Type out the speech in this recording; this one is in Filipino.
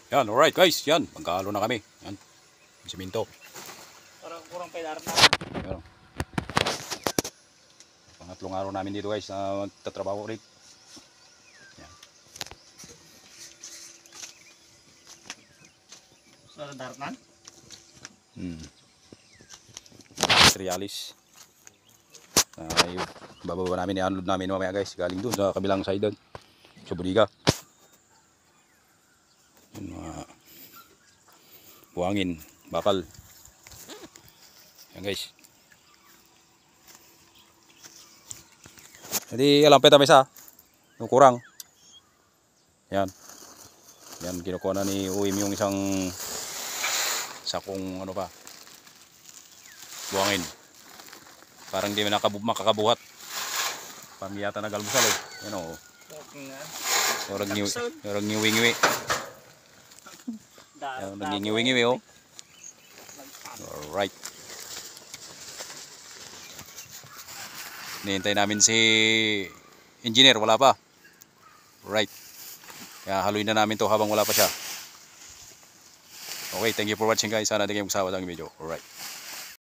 Yan, alright guys, yan. Magkahalo na kami. Yan. Siminto. Parang kurang pedar na. Yan. Pangatlong araw namin dito guys na tatrabaho ulit. Yan. So, darnan? Trialis. Ay, bababa namin, i-unload namin mamaya guys. Galing doon sa kabilang side doon. Sa Budiga. Yung mga buhangin, bakal. Yan guys. Jadi alampet na isa. Yung kurang. Yan. Yan, kinukuha na ni Uwim yung isang sakong ano pa. Buhangin. Parang di makakabuhat. Pamiyata na galmusal eh. Yan o. Yorag ngiwi-ngiwi. Yan, ngiwi-ngiwi o. Alright. Nihintay namin si engineer, wala pa. Right. Kaya haluin na namin to habang wala pa siya. Okay, thank you for watching guys. Sana di kayo magsawa sa video. Alright.